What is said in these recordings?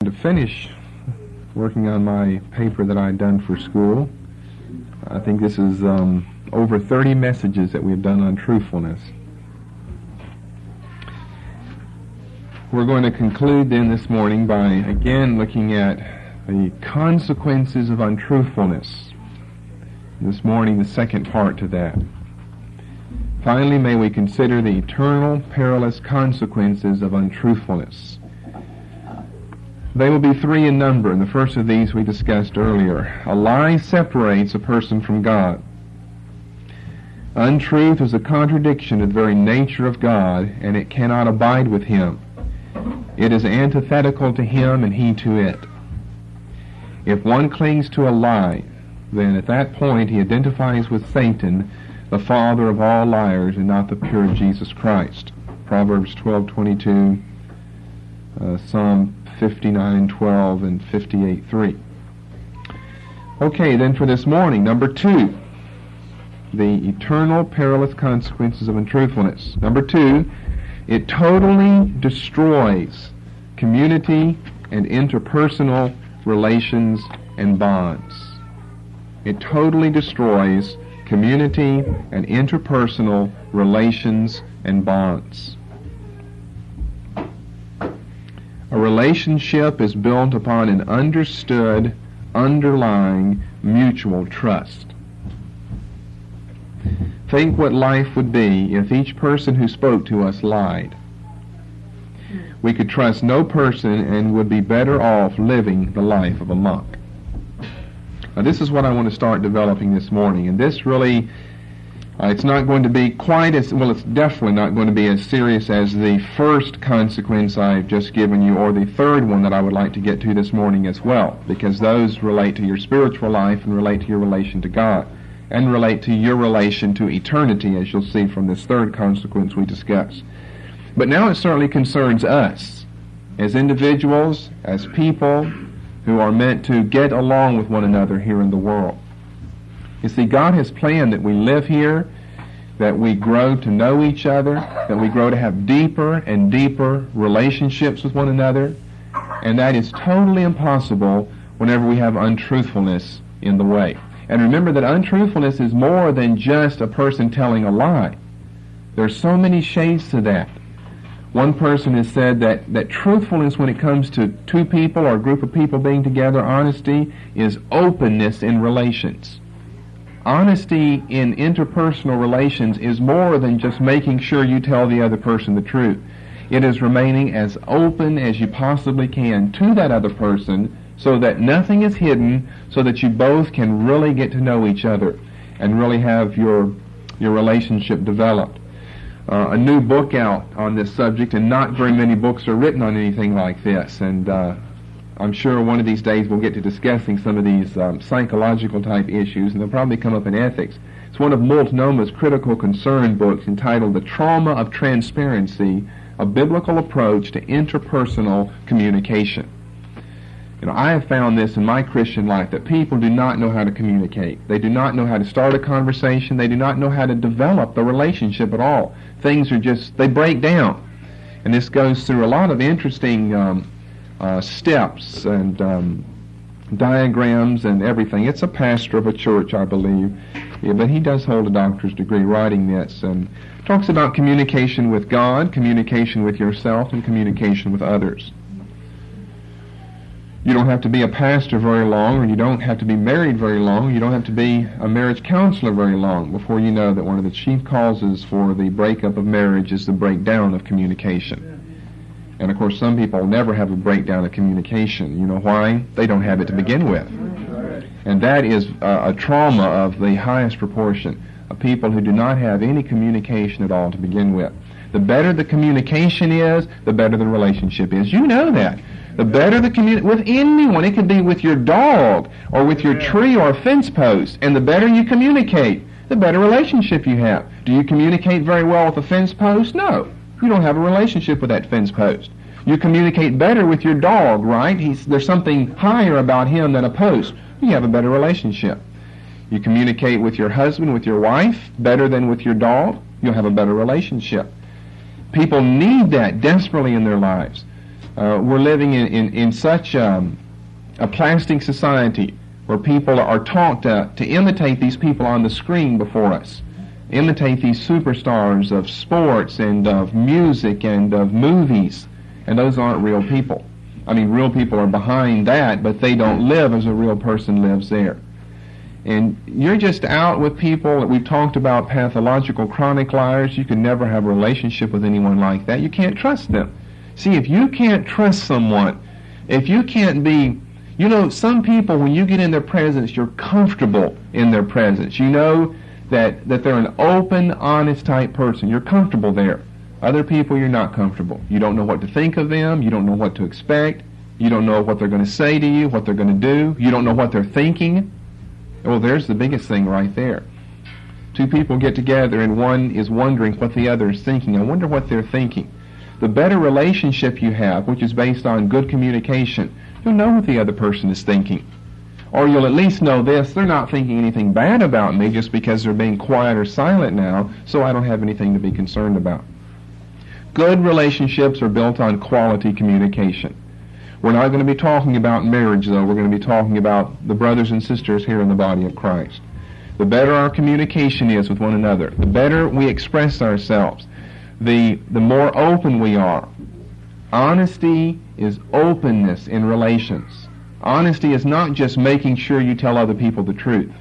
To finish working on my paper that I had done for school. I think this is over 30 messages that we've done on truthfulness. We're going to conclude then this morning by again looking at the consequences of untruthfulness. This morning, the second part to that. Finally, may we consider the eternal, perilous consequences of untruthfulness. They will be three in number, and the first of these we discussed earlier. A lie separates a person from God. Untruth is a contradiction of the very nature of God, and it cannot abide with Him. It is antithetical to Him and He to it. If one clings to a lie, then at that point he identifies with Satan, the father of all liars, and not the pure Jesus Christ. Proverbs 12:22, Psalm 59:12 and 58:3. Okay, then for this morning, number 2, the eternal perilous consequences of untruthfulness. Number 2, it totally destroys community and interpersonal relations and bonds. It totally destroys community and interpersonal relations and bonds. A relationship is built upon an understood, underlying, mutual trust. Think what life would be if each person who spoke to us lied. We could trust no person and would be better off living the life of a monk. Now, this is what I want to start developing this morning, and this really it's not going to be quite as, well, it's definitely not going to be as serious as the first consequence I've just given you, or the third one that I would like to get to this morning as well, because those relate to your spiritual life and relate to your relation to God, and relate to your relation to eternity, as you'll see from this third consequence we discussed. But now it certainly concerns us, as individuals, as people who are meant to get along with one another here in the world. You see, God has planned that we live here, that we grow to know each other, that we grow to have deeper and deeper relationships with one another, and that is totally impossible whenever we have untruthfulness in the way. And remember that untruthfulness is more than just a person telling a lie. There are so many shades to that. One person has said that truthfulness when it comes to two people or a group of people being together, honesty, is openness in relations. Honesty in interpersonal relations is more than just making sure you tell the other person the truth. It is remaining as open as you possibly can to that other person so that nothing is hidden, so that you both can really get to know each other and really have your relationship developed. A new book out on this subject, and not very many books are written on anything like this, and I'm sure one of these days we'll get to discussing some of these psychological type issues, and they'll probably come up in ethics. It's one of Multnoma's critical concern books entitled The Trauma of Transparency, A Biblical Approach to Interpersonal Communication. You know, I have found this in my Christian life, that people do not know how to communicate. They do not know how to start a conversation. They do not know how to develop a relationship at all. Things are just, they break down. And this goes through a lot of interesting steps and diagrams and everything. It's a pastor of a church, I believe, but he does hold a doctor's degree writing this, and talks about communication with God, communication with yourself, and communication with others. You don't have to be a pastor very long, or you don't have to be married very long, you don't have to be a marriage counselor very long before you know that one of the chief causes for the breakup of marriage is the breakdown of communication. And of course, some people never have a breakdown of communication. You know why? They don't have it to begin with. And that is a trauma of the highest proportion, of people who do not have any communication at all to begin with. The better the communication is, the better the relationship is. You know that. The better the with anyone, it could be with your dog or with your tree or a fence post, and the better you communicate, the better relationship you have. Do you communicate very well with a fence post? No. You don't have a relationship with that fence post. You communicate better with your dog, right? There's something higher about him than a post. You have a better relationship. You communicate with your husband, with your wife, better than with your dog, you'll have a better relationship. People need that desperately in their lives. We're living in such a plastic society where people are taught to imitate these people on the screen before us, imitate these superstars of sports and of music and of movies, and those aren't real people. I mean, real people are behind that, but they don't live as a real person lives there. And you're just out with people that we've talked about, pathological chronic liars. You can never have a relationship with anyone like that. You can't trust them. See, if you can't trust someone, if you can't be, you know, some people, when you get in their presence, you're comfortable in their presence. You know that they're an open, honest type person. You're comfortable there. Other people, you're not comfortable. You don't know what to think of them. You don't know what to expect. You don't know what they're going to say to you, what they're going to do. You don't know what they're thinking. Well, there's the biggest thing right there. Two people get together and one is wondering what the other is thinking. I wonder what they're thinking. The better relationship you have, which is based on good communication, you'll know what the other person is thinking. Or you'll at least know this: they're not thinking anything bad about me just because they're being quiet or silent now, so I don't have anything to be concerned about. Good relationships are built on quality communication. We're not going to be talking about marriage, though. We're going to be talking about the brothers and sisters here in the body of Christ. The better our communication is with one another, the better we express ourselves, the more open we are. Honesty is openness in relations. Honesty is not just making sure you tell other people the truth.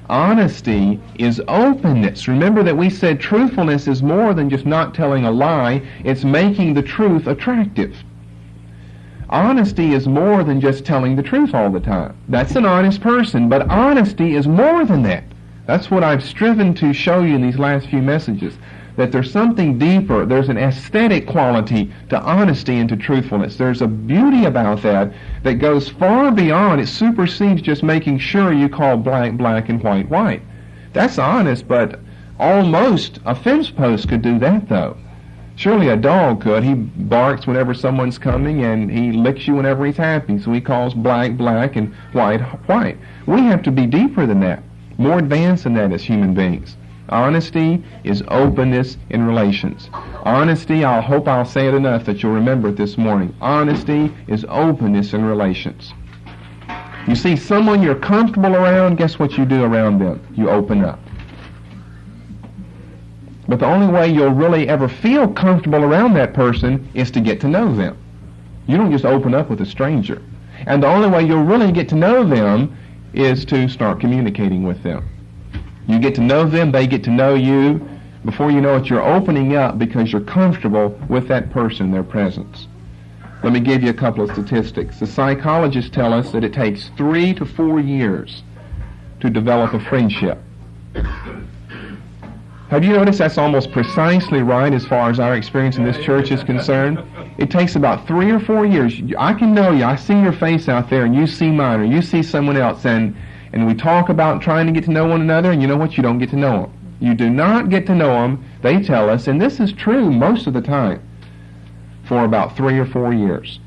Honesty is openness. Remember that we said truthfulness is more than just not telling a lie. It's making the truth attractive. Honesty is more than just telling the truth all the time. That's an honest person, but honesty is more than that. That's what I've striven to show you in these last few messages, that there's something deeper. There's an aesthetic quality to honesty and to truthfulness. There's a beauty about that that goes far beyond. It supersedes just making sure you call black black and white white. That's honest, but almost a fence post could do that, though. Surely a dog could. He barks whenever someone's coming, and he licks you whenever he's happy. So he calls black black and white white. We have to be deeper than that, more advanced than that as human beings. Honesty is openness in relations. Honesty, I hope I'll say it enough that you'll remember it this morning. Honesty is openness in relations. You see someone you're comfortable around, guess what you do around them? You open up. But the only way you'll really ever feel comfortable around that person is to get to know them. You don't just open up with a stranger. And the only way you'll really get to know them is to start communicating with them. You get to know them, they get to know you. Before you know it, you're opening up because you're comfortable with that person, their presence. Let me give you a couple of statistics. The psychologists tell us that it takes 3 to 4 years to develop a friendship. Have you noticed that's almost precisely right as far as our experience in this church is concerned? It takes about 3 or 4 years. I can know you. I see your face out there, and you see mine, or you see someone else, and we talk about trying to get to know one another, and you know what? You don't get to know them. You do not get to know them, they tell us, and this is true most of the time, for about 3 or 4 years.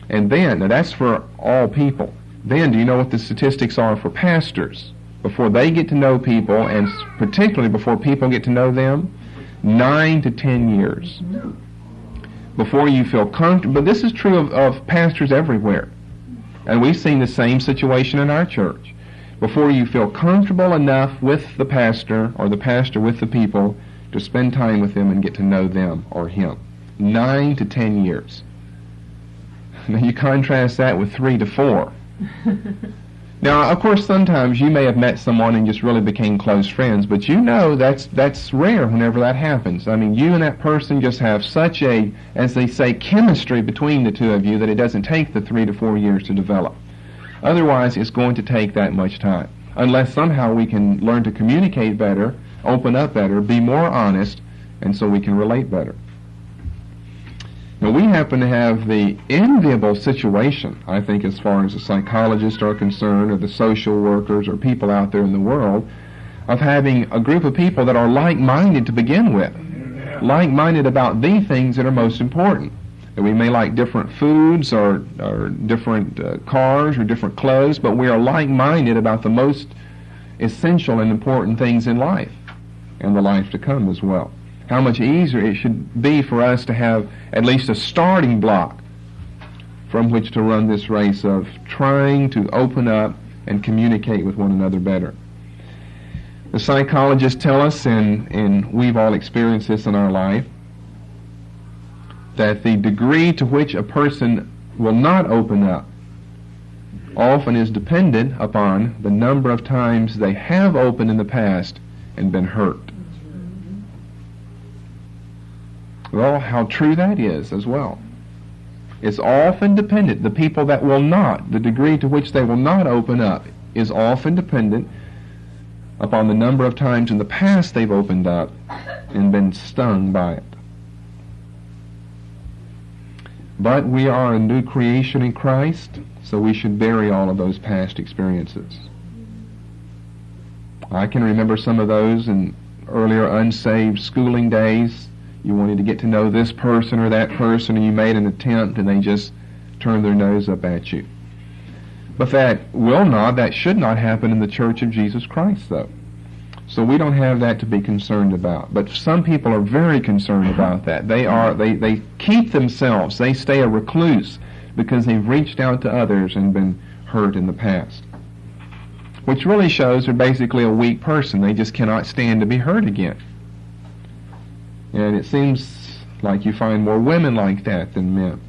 And then, now that's for all people. Then, do you know what the statistics are for pastors? Before they get to know people, and particularly before people get to know them, 9 to 10 years. Before you feel comfortable. But this is true of pastors everywhere. And we've seen the same situation in our church. Before you feel comfortable enough with the pastor, or the pastor with the people, to spend time with them and get to know them or him. 9 to 10 years. Now you contrast that with 3 to 4. Now, of course, sometimes you may have met someone and just really became close friends, but you know that's rare whenever that happens. I mean, you and that person just have such a, as they say, chemistry between the two of you that it doesn't take the 3 to 4 years to develop. Otherwise, it's going to take that much time, unless somehow we can learn to communicate better, open up better, be more honest, and so we can relate better. Now, we happen to have the enviable situation, I think, as far as the psychologists are concerned, or the social workers, or people out there in the world, of having a group of people that are like-minded to begin with. Like-minded about the things that are most important. And we may like different foods, or different cars, or different clothes, but we are like-minded about the most essential and important things in life, and the life to come as well. How much easier it should be for us to have at least a starting block from which to run this race of trying to open up and communicate with one another better. The psychologists tell us, and we've all experienced this in our life, that the degree to which a person will not open up often is dependent upon the number of times they have opened in the past and been hurt. Well, how true that is as well. It's often dependent. The people that will not, the degree to which they will not open up is often dependent upon the number of times in the past they've opened up and been stung by it. But we are a new creation in Christ, so we should bury all of those past experiences. I can remember some of those in earlier unsaved schooling days. You wanted to get to know this person or that person, and you made an attempt, and they just turned their nose up at you. But that should not happen in the Church of Jesus Christ, though. So we don't have that to be concerned about. But some people are very concerned about that. They keep themselves, they stay a recluse because they've reached out to others and been hurt in the past. Which really shows they're basically a weak person. They just cannot stand to be hurt again. And it seems like you find more women like that than men.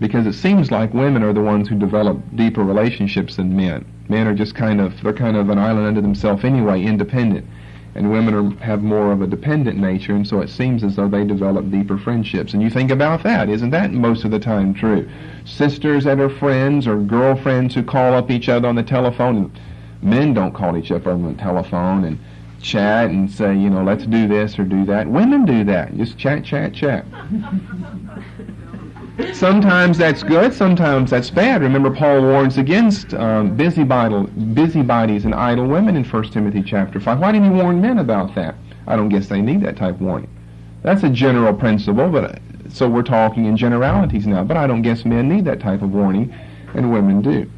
Because it seems like women are the ones who develop deeper relationships than men. Men are just kind of an island unto themselves anyway, independent. And women have more of a dependent nature, and so it seems as though they develop deeper friendships. And you think about that. Isn't that most of the time true? Sisters that are friends or girlfriends who call up each other on the telephone. And men don't call each other on the telephone and chat and say, let's do this or do that. Women do that. Just chat, chat, chat. Sometimes that's good, sometimes that's bad. Remember, Paul warns against busybodies and idle women in 1 Timothy chapter 5. Why didn't he warn men about that? I don't guess they need that type of warning. That's a general principle, but so we're talking in generalities now. But I don't guess men need that type of warning, and women do.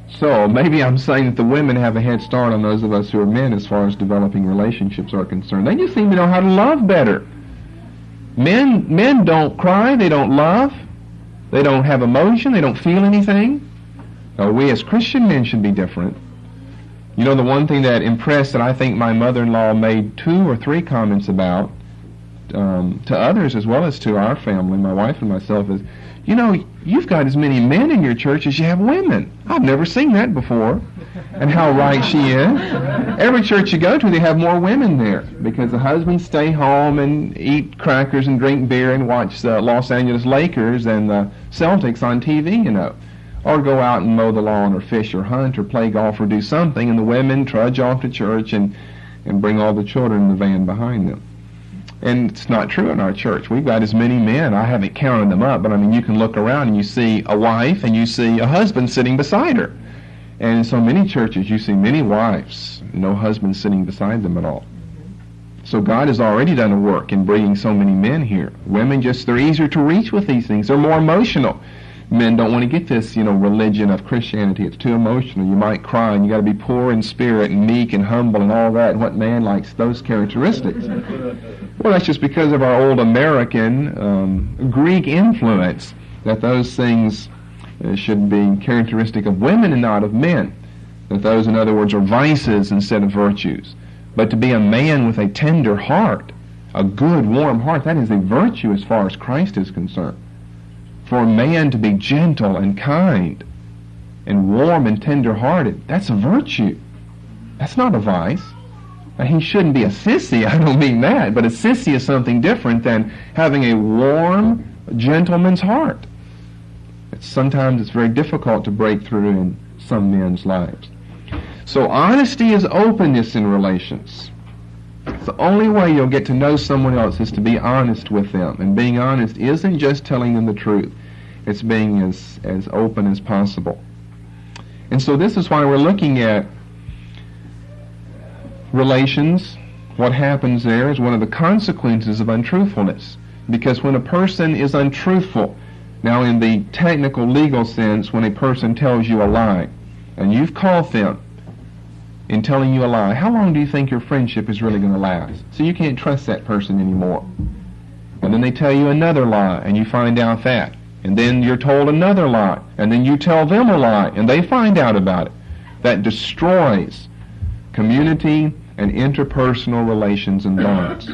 So maybe I'm saying that the women have a head start on those of us who are men as far as developing relationships are concerned. They just seem to know how to love better. Men don't cry, they don't love, they don't have emotion, they don't feel anything. We as Christian men should be different. The one thing that impressed that I think my mother-in-law made 2 or 3 comments about to others as well as to our family, my wife and myself, is, you've got as many men in your church as you have women. I've never seen that before. And how right she is. Every church you go to, they have more women there because the husbands stay home and eat crackers and drink beer and watch the Los Angeles Lakers and the Celtics on TV, or go out and mow the lawn or fish or hunt or play golf or do something, and the women trudge off to church and bring all the children in the van behind them. And it's not true in our church. We've got as many men. I haven't counted them up, but you can look around and you see a wife and you see a husband sitting beside her. And in so many churches, you see many wives, no husband sitting beside them at all. So God has already done a work in bringing so many men here. Women they're easier to reach with these things. They're more emotional. Men don't want to get this, religion of Christianity. It's too emotional. You might cry, and you got to be poor in spirit and meek and humble and all that. And what man likes those characteristics? Well, that's just because of our old American Greek influence that those things should be characteristic of women and not of men. That those, in other words, are vices instead of virtues. But to be a man with a tender heart, a good, warm heart, that is a virtue as far as Christ is concerned. For a man to be gentle and kind and warm and tender-hearted, that's a virtue. That's not a vice. Now, he shouldn't be a sissy, I don't mean that, but a sissy is something different than having a warm gentleman's heart. Sometimes it's very difficult to break through in some men's lives. So honesty is openness in relations. The only way you'll get to know someone else is to be honest with them. And being honest isn't just telling them the truth. It's being as open as possible. And so this is why we're looking at relations. What happens there is one of the consequences of untruthfulness. Because when a person is untruthful, now in the technical legal sense, when a person tells you a lie, and you've caught them in telling you a lie, how long do you think your friendship is really going to last? So you can't trust that person anymore. And then they tell you another lie, and you find out that. And then you're told another lie, and then you tell them a lie, and they find out about it. That destroys community and interpersonal relations and bonds.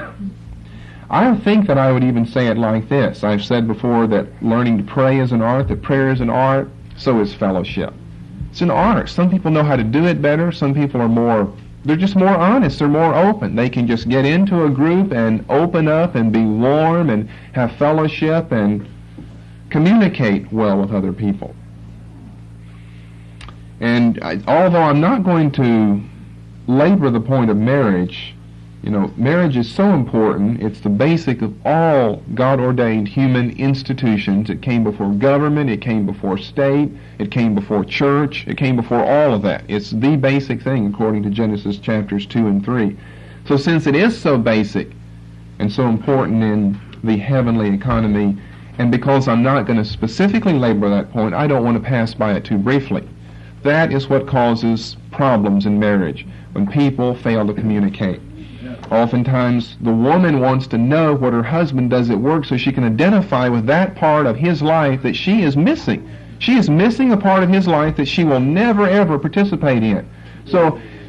I think that I would even say it like this. I've said before that learning to pray is an art, that prayer is an art, so is fellowship. It's an art. Some people know how to do it better. Some people they're just more honest. They're more open. They can just get into a group and open up and be warm and have fellowship and communicate well with other people. And although I'm not going to labor the point of marriage, marriage is so important. It's the basic of all God-ordained human institutions. It came before government, it came before state, it came before church, it came before all of that. It's the basic thing according to Genesis chapters 2 and 3. So since it is so basic and so important in the heavenly economy, and because I'm not going to specifically labor that point, I don't want to pass by it too briefly. That is what causes problems in marriage, when people fail to communicate. Oftentimes, the woman wants to know what her husband does at work so she can identify with that part of his life that she is missing. She is missing a part of his life that she will never, ever participate in.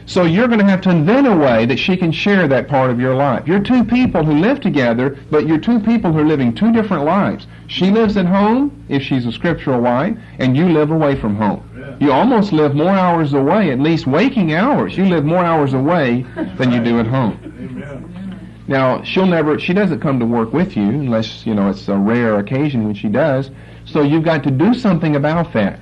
So you're going to have to invent a way that she can share that part of your life. You're two people who live together, but you're two people who are living two different lives. She lives at home, if she's a scriptural wife, and you live away from home. You almost live more hours away, at least waking hours. You live more hours away than you do at home. Now, she doesn't come to work with you unless, it's a rare occasion when she does. So you've got to do something about that.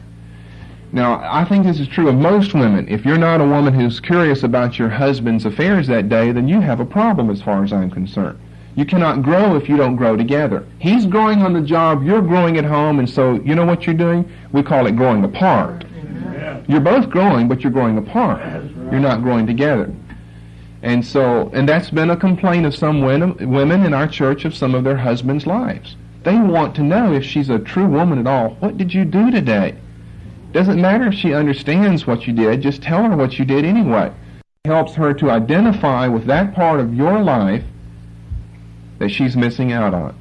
Now, I think this is true of most women. If you're not a woman who's curious about your husband's affairs that day, then you have a problem as far as I'm concerned. You cannot grow if you don't grow together. He's growing on the job, you're growing at home, and so you know what you're doing? We call it growing apart. You're both growing, but you're growing apart. You're not growing together. And that's been a complaint of some women in our church of some of their husbands' lives. They want to know if she's a true woman at all. What did you do today? Doesn't matter if she understands what you did, just tell her what you did anyway. It helps her to identify with that part of your life that she's missing out on.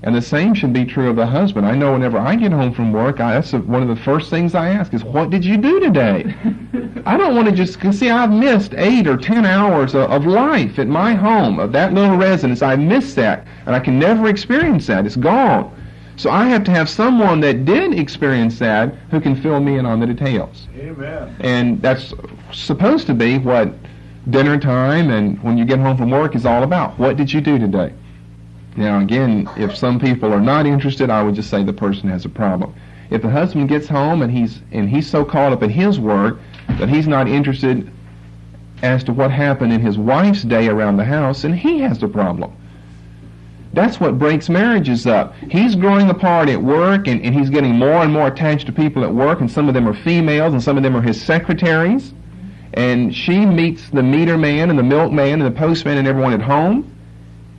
And the same should be true of the husband. I know whenever I get home from work, that's one of the first things I ask is, what did you do today? I don't want to just, see, I've missed 8 or 10 hours of life at my home, of that little residence. I missed that, and I can never experience that. It's gone. So I have to have someone that did experience that who can fill me in on the details. Amen. And that's supposed to be what dinner time and when you get home from work is all about. What did you do today? Now again, if some people are not interested, I would just say the person has a problem. If the husband gets home and he's so caught up in his work that he's not interested as to what happened in his wife's day around the house, then he has a problem. That's what breaks marriages up. He's growing apart at work, and he's getting more and more attached to people at work, and some of them are females, and some of them are his secretaries. And she meets the meter man and the milkman and the postman and everyone at home.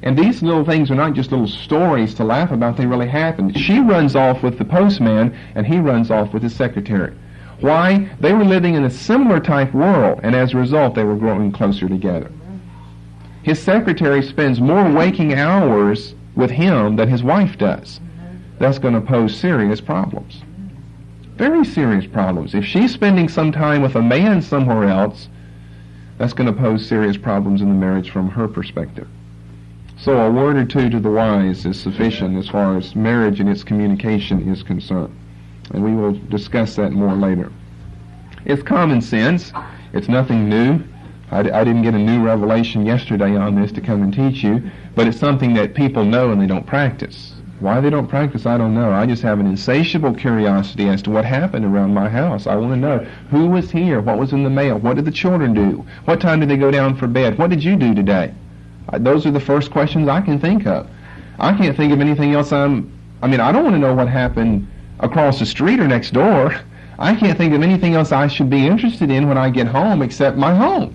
And these little things are not just little stories to laugh about, they really happen. She runs off with the postman, and he runs off with his secretary. Why? They were living in a similar type world, and as a result, they were growing closer together. His secretary spends more waking hours with him than his wife does. That's going to pose serious problems. Very serious problems. If she's spending some time with a man somewhere else, that's going to pose serious problems in the marriage from her perspective. So a word or two to the wise is sufficient as far as marriage and its communication is concerned. And we will discuss that more later. It's common sense. It's nothing new. I didn't get a new revelation yesterday on this to come and teach you, but it's something that people know and they don't practice. Why they don't practice, I don't know. I just have an insatiable curiosity as to what happened around my house. I want to know who was here, what was in the mail, what did the children do, what time did they go down for bed, what did you do today? Those are the first questions I can think of. I can't think of anything else. I don't want to know what happened across the street or next door. I can't think of anything else I should be interested in when I get home except my home.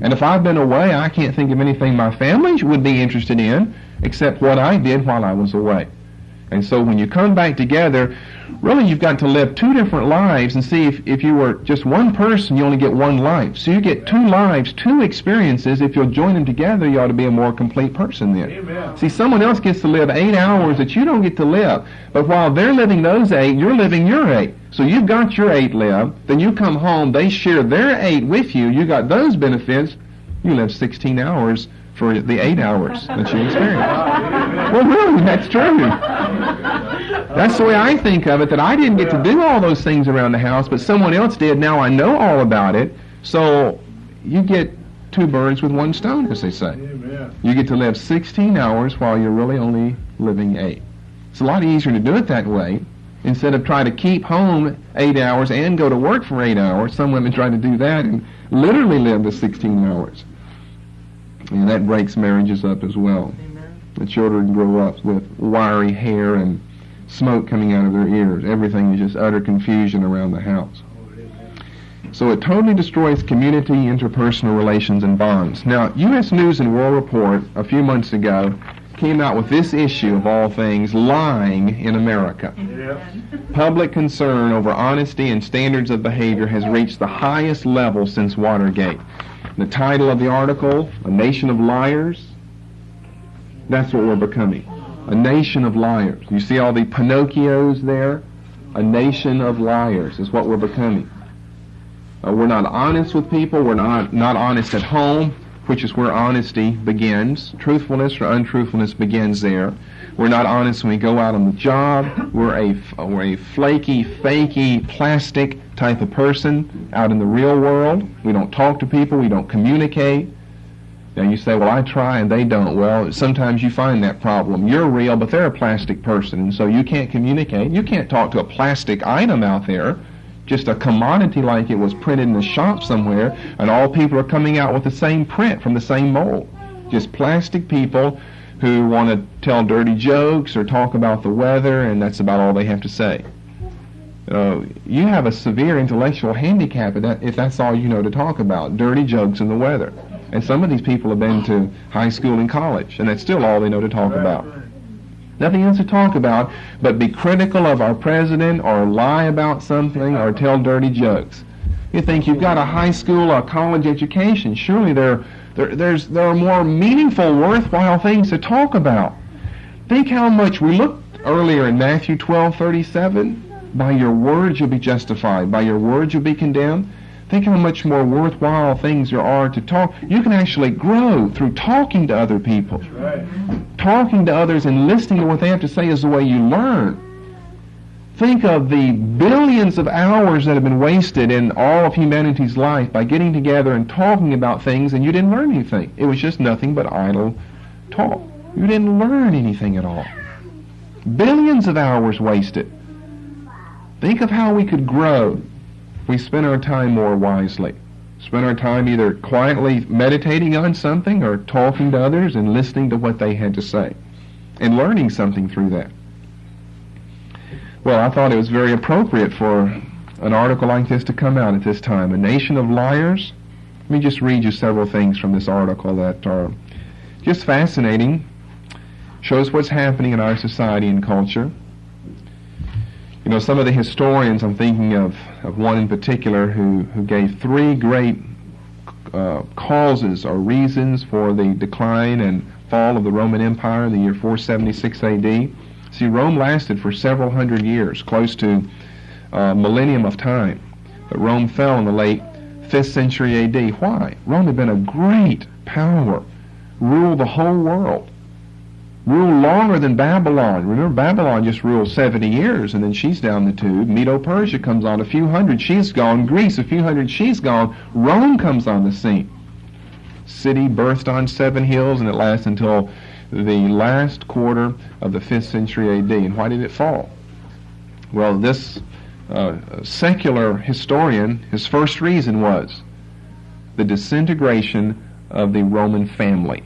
And if I've been away, I can't think of anything my family would be interested in except what I did while I was away. And so when you come back together, really you've got to live two different lives, and see if you were just one person, you only get one life. So you get two lives, two experiences. If you'll join them together, you ought to be a more complete person then. Amen. See, someone else gets to live 8 hours that you don't get to live. But while they're living those 8, you're living your 8. So you've got your 8 lived, then you come home, they share their 8 with you, you got those benefits, you live 16 hours for the 8 hours that you experienced. Well, really, that's true. That's the way I think of it, that I didn't get to do all those things around the house, but someone else did. Now I know all about it. So you get 2 birds with 1 stone, as they say. Amen. You get to live 16 hours while you're really only living 8. It's a lot easier to do it that way. Instead of trying to keep home 8 hours and go to work for 8 hours, some women try to do that and literally live the 16 hours. And that breaks marriages up as well. Amen. The children grow up with wiry hair and smoke coming out of their ears. Everything is just utter confusion around the house. So it totally destroys community, interpersonal relations, and bonds. Now, U.S. News and World Report a few months ago came out with this issue of all things, lying in America. Public concern over honesty and standards of behavior has reached the highest level since Watergate. The title of the article, A Nation of Liars, that's what we're becoming. A nation of liars. You see all the Pinocchios there? A nation of liars is what we're becoming. We're not honest with people. We're not honest at home, which is where honesty begins. Truthfulness or untruthfulness begins there. We're not honest when we go out on the job. We're a flaky, fakey, plastic type of person out in the real world. We don't talk to people. We don't communicate. Now you say, well, I try and they don't. Well, sometimes you find that problem. You're real, but they're a plastic person, and so you can't communicate. You can't talk to a plastic item out there, just a commodity like it was printed in the shop somewhere, and all people are coming out with the same print from the same mold. Just plastic people who want to tell dirty jokes or talk about the weather, and that's about all they have to say. You have a severe intellectual handicap if that's all you know to talk about, dirty jokes and the weather. And some of these people have been to high school and college, and that's still all they know to talk about. Nothing else to talk about but be critical of our president or lie about something or tell dirty jokes. You think you've got a high school or college education. Surely there are more meaningful, worthwhile things to talk about. Think how much we looked earlier in Matthew 12:37. By your words you'll be justified. By your words you'll be condemned. Think how much more worthwhile things there are to talk. You can actually grow through talking to other people. That's right. Talking to others and listening to what they have to say is the way you learn. Think of the billions of hours that have been wasted in all of humanity's life by getting together and talking about things, and you didn't learn anything. It was just nothing but idle talk. You didn't learn anything at all. Billions of hours wasted. Think of how we could grow if we spent our time more wisely. Spend our time either quietly meditating on something or talking to others and listening to what they had to say and learning something through that. Well, I thought it was very appropriate for an article like this to come out at this time. A nation of liars. Let me just read you several things from this article that are just fascinating. Shows what's happening in our society and culture. You know, some of the historians, I'm thinking of one in particular who gave 3 great causes or reasons for the decline and fall of the Roman Empire in the year 476 A.D. See, Rome lasted for several hundred years, close to a millennium of time. But Rome fell in the late 5th century A.D. Why? Rome had been a great power, ruled the whole world. Ruled longer than Babylon. Remember, Babylon just ruled 70 years, and then she's down the tube. Medo-Persia comes on a few hundred, she's gone. Greece, a few hundred, she's gone. Rome comes on the scene. City birthed on 7 hills, and it lasts until the last quarter of the 5th century A.D. And why did it fall? Well, this secular historian, his first reason was the disintegration of the Roman family.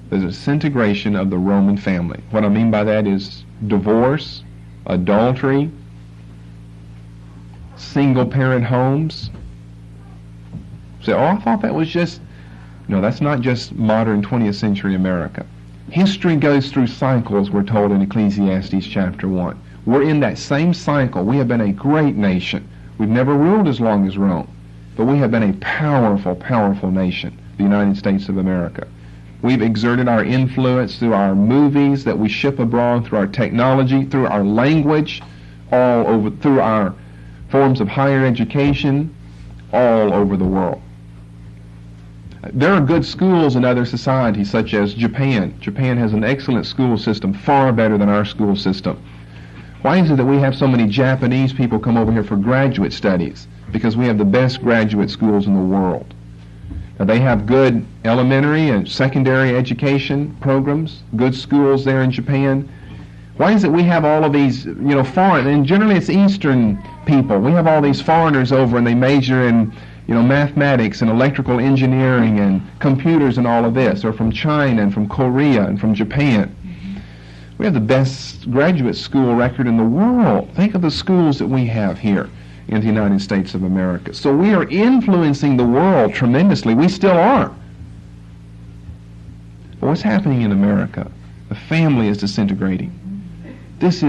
The disintegration of the Roman family. What I mean by that is divorce, adultery, single-parent homes. Say, I thought that was just... No, that's not just modern 20th century America. History goes through cycles, we're told in Ecclesiastes chapter 1. We're in that same cycle. We have been a great nation. We've never ruled as long as Rome, but we have been a powerful, powerful nation, the United States of America. We've exerted our influence through our movies that we ship abroad, through our technology, through our language, all over, through our forms of higher education, all over the world. There are good schools in other societies, such as Japan. Japan has an excellent school system, far better than our school system. Why is it that we have so many Japanese people come over here for graduate studies? Because we have the best graduate schools in the world. Now, they have good elementary and secondary education programs, good schools there in Japan. Why is it we have all of these, foreign, and generally it's Eastern people. We have all these foreigners over and they major in, mathematics and electrical engineering and computers and all of this, or from China and from Korea and from Japan. We have the best graduate school record in the world. Think of the schools that we have here in the United States of America. So we are influencing the world tremendously. We still are. But what's happening in America? The family is disintegrating. This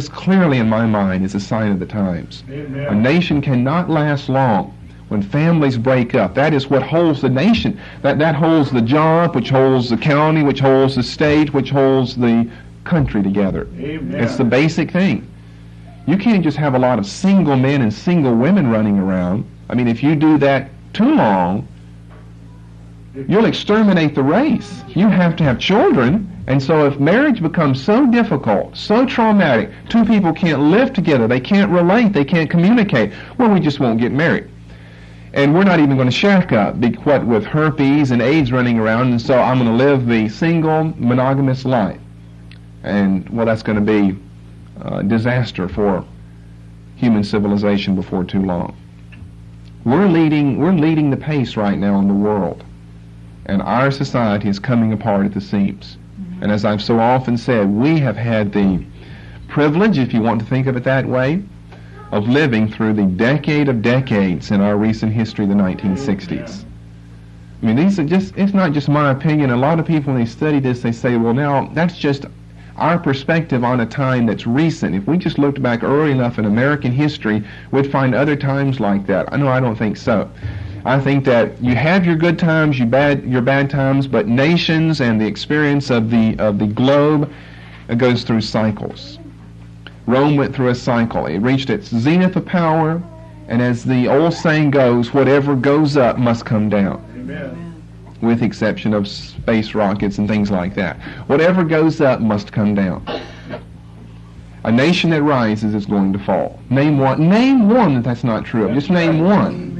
clearly in my mind is a sign of the times. Amen. A nation cannot last long when families break up. That is what holds the nation. That holds the job, which holds the county, which holds the state, which holds the country together. Amen. It's the basic thing. You can't just have a lot of single men and single women running around. I mean, if you do that too long, you'll exterminate the race. You have to have children. And so if marriage becomes so difficult, so traumatic, two people can't live together, they can't relate, they can't communicate, well, we just won't get married. And we're not even going to shack up, what with herpes and AIDS running around, and so I'm going to live the single, monogamous life. And, well, that's going to be a disaster for human civilization before too long. We're leading the pace right now in the world, and our society is coming apart at the seams. And as I've so often said, we have had the privilege, if you want to think of it that way, of living through the decade of decades in our recent history, the 1960s. I mean, it's not just my opinion. A lot of people, when they study this, they say, well, now, that's just our perspective on a time that's recent. If we just looked back early enough in American history, we'd find other times like that. No, I don't think so. I think that you have your good times, your bad times, but nations and the experience of the globe goes through cycles. Rome went through a cycle. It reached its zenith of power, and as the old saying goes, whatever goes up must come down. Amen. With the exception of space rockets and things like that. Whatever goes up must come down. A nation that rises is going to fall. Name one that's not true of. Just name one.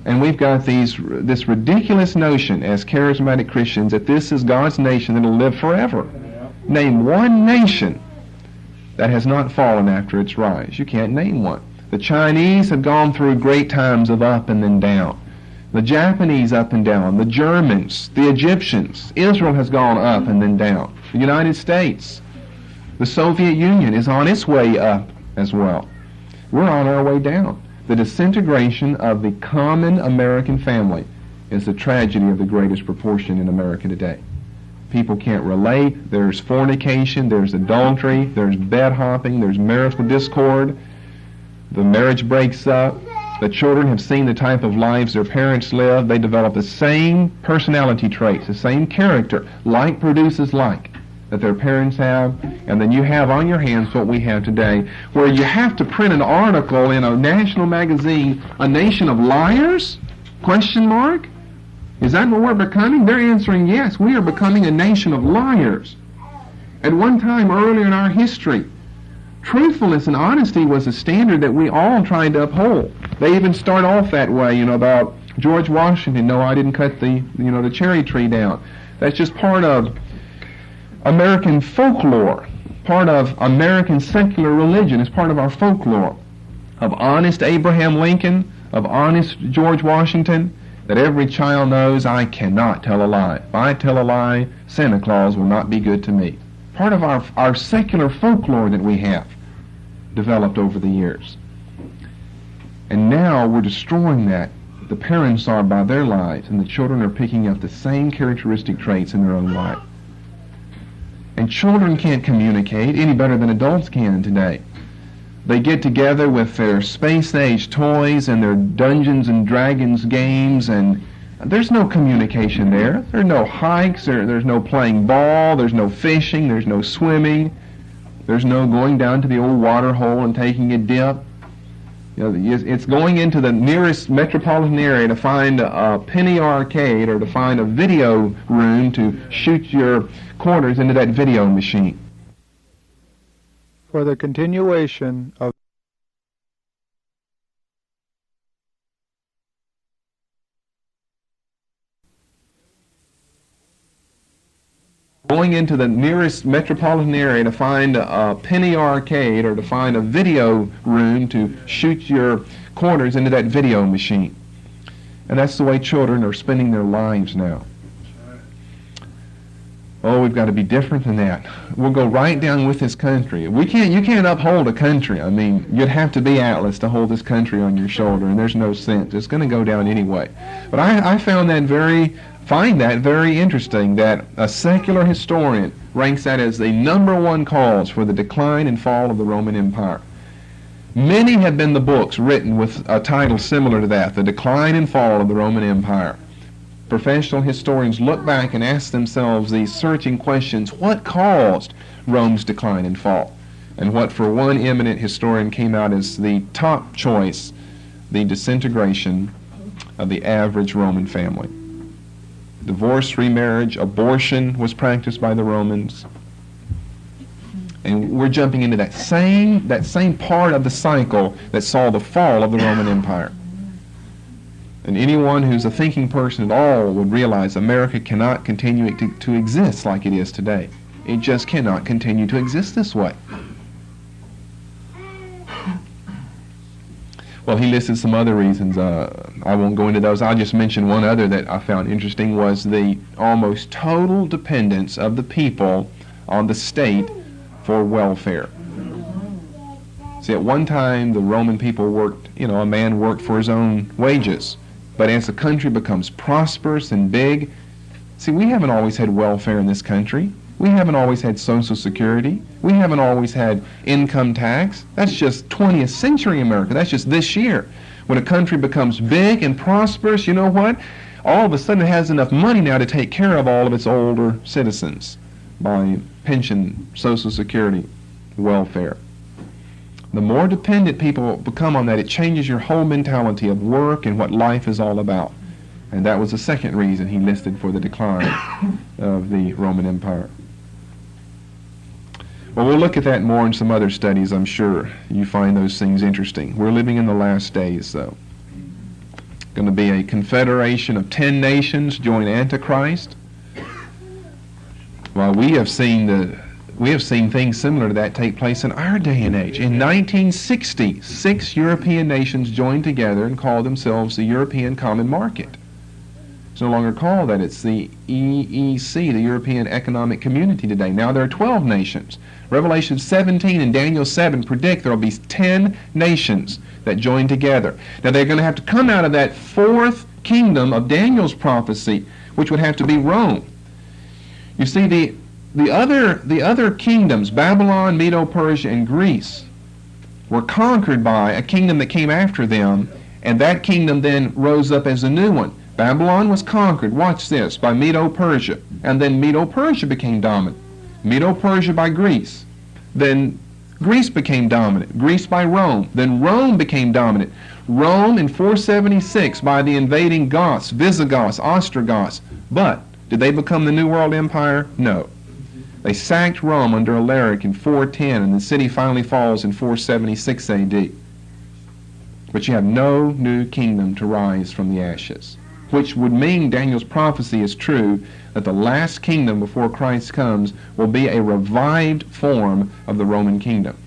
And we've got this ridiculous notion as charismatic Christians that this is God's nation that will live forever. Name one nation that has not fallen after its rise. You can't name one. The Chinese have gone through great times of up and then down. The Japanese up and down. The Germans, the Egyptians. Israel has gone up and then down. The United States, the Soviet Union is on its way up as well. We're on our way down. The disintegration of the common American family is the tragedy of the greatest proportion in America today. People can't relate. There's fornication, there's adultery, there's bed hopping, there's marital discord. The marriage breaks up. The children have seen the type of lives their parents live. They develop the same personality traits, the same character. Like produces like that their parents have, and then you have on your hands what we have today, where you have to print an article in a national magazine, a nation of liars? Question mark? Is that what we're becoming? They're answering yes, we are becoming a nation of liars. At one time earlier in our history, truthfulness and honesty was a standard that we all tried to uphold. They even start off that way, about George Washington. No, I didn't cut the cherry tree down. That's just part of American folklore, part of American secular religion. It's part of our folklore of honest Abraham Lincoln, of honest George Washington, that every child knows I cannot tell a lie. If I tell a lie, Santa Claus will not be good to me. Part of our secular folklore that we have developed over the years. And now we're destroying that. The parents are by their lives, and the children are picking up the same characteristic traits in their own life. And children can't communicate any better than adults can today. They get together with their space-age toys and their Dungeons and Dragons games, and there's no communication there. There's no hikes, there's no playing ball, there's no fishing, there's no swimming, there's no going down to the old water hole and taking a dip. You know, it's going into the nearest metropolitan area to find a penny arcade or to find a video room to shoot your quarters into that video machine. For the continuation of going into the nearest metropolitan area to find a penny arcade or to find a video room to shoot your quarters into that video machine. And that's the way children are spending their lives now. Oh, we've got to be different than that. We'll go right down with this country. You can't uphold a country. I mean, you'd have to be Atlas to hold this country on your shoulder, and there's no sense. It's going to go down anyway. But I find that very interesting that a secular historian ranks that as the #1 cause for the decline and fall of the Roman Empire. Many have been the books written with a title similar to that, The Decline and Fall of the Roman Empire. Professional historians look back and ask themselves these searching questions: what caused Rome's decline and fall? And what for one eminent historian came out as the top choice, the disintegration of the average Roman family. Divorce, remarriage, abortion was practiced by the Romans. And we're jumping into that same part of the cycle that saw the fall of the Roman Empire. And anyone who's a thinking person at all would realize America cannot continue to exist like it is today. It just cannot continue to exist this way. Well, he listed some other reasons. I won't go into those. I'll just mention one other that I found interesting was the almost total dependence of the people on the state for welfare. See, at one time the Roman people worked, a man worked for his own wages. But as the country becomes prosperous and big, see, we haven't always had welfare in this country. We haven't always had Social Security. We haven't always had income tax. That's just 20th century America. That's just this year. When a country becomes big and prosperous, you know what? All of a sudden it has enough money now to take care of all of its older citizens by pension, Social Security, welfare. The more dependent people become on that, it changes your whole mentality of work and what life is all about. And that was the second reason he listed for the decline of the Roman Empire. Well, we'll look at that more in some other studies, I'm sure. You find those things interesting. We're living in the last days, though. Going to be a confederation of 10 nations join Antichrist. Well, we have seen things similar to that take place in our day and age. In 1960, 6 European nations joined together and called themselves the European Common Market. It's no longer called that. It's the EEC, the European Economic Community today. Now there are 12 nations. Revelation 17 and Daniel 7 predict there will be 10 nations that join together. Now they're going to have to come out of that fourth kingdom of Daniel's prophecy, which would have to be Rome. You see, the other kingdoms, Babylon, Medo-Persia, and Greece, were conquered by a kingdom that came after them, and that kingdom then rose up as a new one. Babylon was conquered, watch this, by Medo-Persia, and then Medo-Persia became dominant. Medo-Persia by Greece. Then Greece became dominant. Greece by Rome. Then Rome became dominant. Rome in 476 by the invading Goths, Visigoths, Ostrogoths. But did they become the New World Empire? No. They sacked Rome under Alaric in 410, and the city finally falls in 476 AD. But you have no new kingdom to rise from the ashes, which would mean Daniel's prophecy is true, that the last kingdom before Christ comes will be a revived form of the Roman kingdom,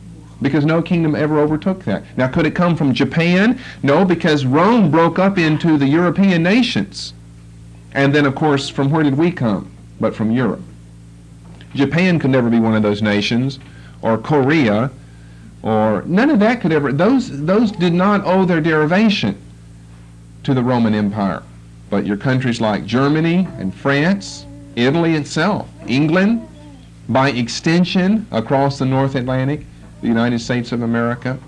because no kingdom ever overtook that. Now, could it come from Japan? No, because Rome broke up into the European nations. And then, of course, from where did we come? But from Europe. Japan could never be one of those nations, or Korea, or none of that could ever. Those did not owe their derivation to the Roman Empire. But your countries like Germany and France, Italy itself, England, By extension, across the North Atlantic, the United States of America.